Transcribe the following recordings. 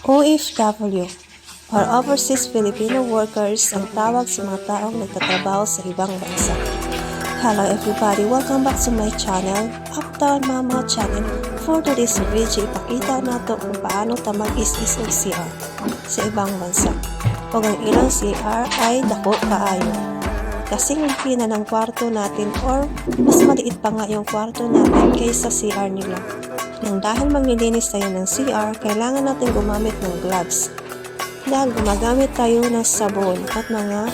OFW or Overseas Filipino Workers ang tawag sa mga taong nagtatrabaho sa ibang bansa. Hello everybody, welcome back to my channel, Uptown Mama Channel. For today's video, ipakita natin kung paano mag-is-is ng CR sa ibang bansa. Huwag ang ilang CR ay dako kaayo. Kasing laki na ng kwarto natin or mas maliit pa nga yung kwarto natin kaysa CR nila. Nang dahil maglilinis tayo ng CR, kailangan natin gumamit ng gloves. Dahil gumagamit tayo ng sabon at mga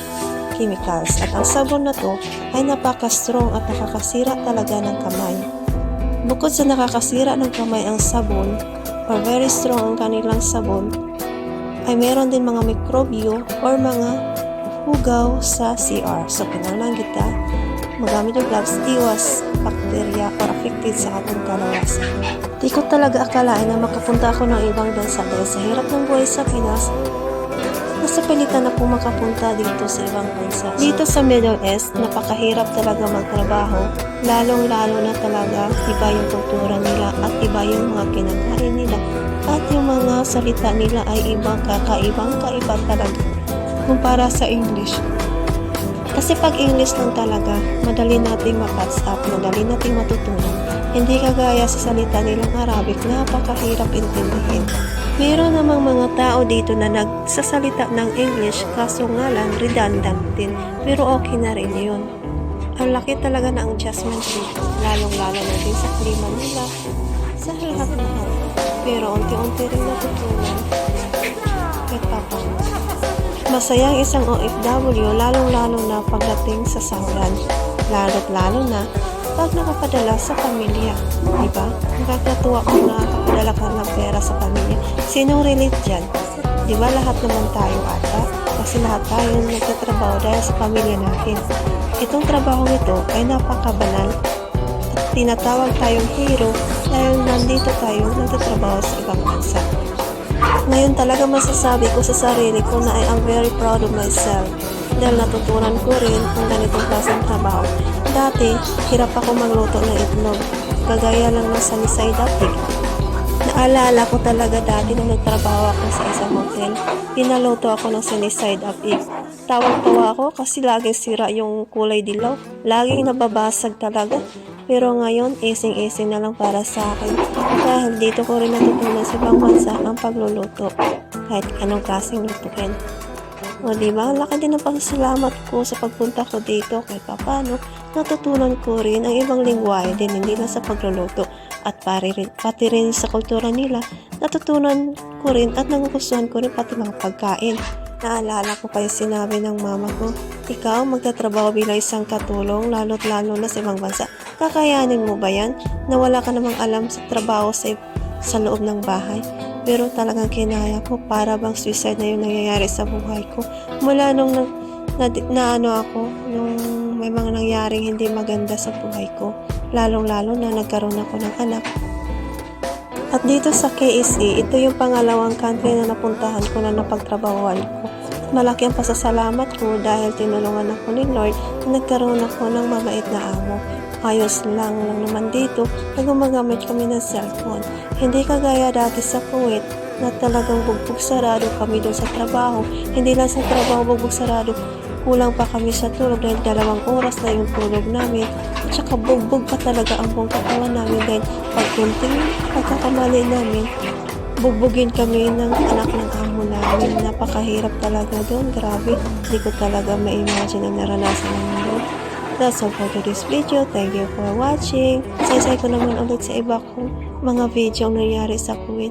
chemicals. At ang sabon na to ay napaka-strong at nakakasira talaga ng kamay. Bukod sa nakakasira ng kamay ang sabon, or very strong ang kanilang sabon, ay meron din mga mikrobyo or mga hugaw sa CR. So, kailangan kita magamit yung gloves, iwas bakterya or affected sa ating kalawasan. Di ko talaga akalain na makapunta ako ng ibang bansa dahil sa hirap ng buhay sa Pinas, nasa pilitan na po makapunta dito sa ibang bansa. Dito sa Middle East, napakahirap talaga magtrabaho, lalong-lalo na talaga iba yung kultura nila at iba yung mga kinakain nila at yung mga salita nila ay ibang kaiba talaga kumpara sa English. Kasi pag English lang talaga, madali nating ma-catch up, madali nating matutunan. Hindi kagaya sa salita nilang Arabic, napakahirap intindihin. Meron namang mga tao dito na nagsasalita ng English, kaso nga lang redundant din. Pero okay na rin yun. Ang laki talaga ng adjustment dito, lalong-lalo na din sa klima nila, sa lahat-lahat. Pero unti-unti rin natutunan. Kahit paano. Masayang isang OFW, lalong-lalo na pagdating sa sahuran. Lalo't-lalo na pag nakapadala sa pamilya. Diba? Nakakatuwa kung nakakapadala ka ng pera sa pamilya. Sinong relate dyan? Diba lahat naman tayo ata? Kasi lahat tayo nagtatrabaho dahil sa pamilya natin. Itong trabaho nito ay napakabanal at tinatawag tayong hero dahil nandito tayo nagtatrabaho sa ibang bansa. Ngayon talaga masasabi ko sa sarili ko na I am very proud of myself dahil natutunan ko rin ang ganitong klaseng trabaho. Dati, hirap ako magluto ng itlog, kagaya lang ng sunny side up egg. Naalala ko talaga dati nung nagtrabaho ako sa isang hotel, pinaluto ako ng sunny side up egg. Tawang-tawa ako kasi laging sira yung kulay dilaw, laging nababasag talaga. Pero ngayon, ising-ising na lang para sa akin dahil dito ko rin natutunan sa ibang bansa ang pagluluto kahit anong klaseng lutuin. O diba, laki din ang pasasalamat ko sa pagpunta ko dito kahit papano natutunan ko rin ang ibang lingwahe din hindi lang sa pagluluto at pati rin sa kultura nila natutunan ko rin at nagugustuhan ko rin pati mga pagkain. Naalala ko pa yung sinabi ng mama ko, ikaw magtatrabaho bilang isang katulong lalo't lalo na sa ibang bansa. Kakayanin mo ba yan? Na wala ka namang alam sa trabaho sa loob ng bahay. Pero talagang kinaya ko para bang suicide na yung nangyayari sa buhay ko. Mula nung nung may mga nangyaring hindi maganda sa buhay ko. Lalong-lalo na nagkaroon ako ng anak. At dito sa KSA, ito yung pangalawang country na napuntahan ko na napagtrabahuan ko. Malaki ang pasasalamat ko dahil tinulungan ako ni Lord na nagkaroon ako ng mabait na amo. Ayos lang naman dito na gumagamit kami ng cellphone. Hindi kagaya dati sa Kuwait na talagang bugbog sarado kami doon sa trabaho. Hindi lang sa trabaho bugbog sarado, kulang pa kami sa tulog dahil 2 oras na yung tulog namin. At saka bugbog pa talaga ang buong katawan namin dahil pag kunting pagkakamali namin, bugbugin kami ng anak ng amo namin. Napakahirap talaga doon. Grabe, hindi ko talaga ma-imagine ang naranasan namin doon. That's all for today's video. Thank you for watching. Saysay ko naman ulit sa iba kong mga video ang nangyari sa Kuwait.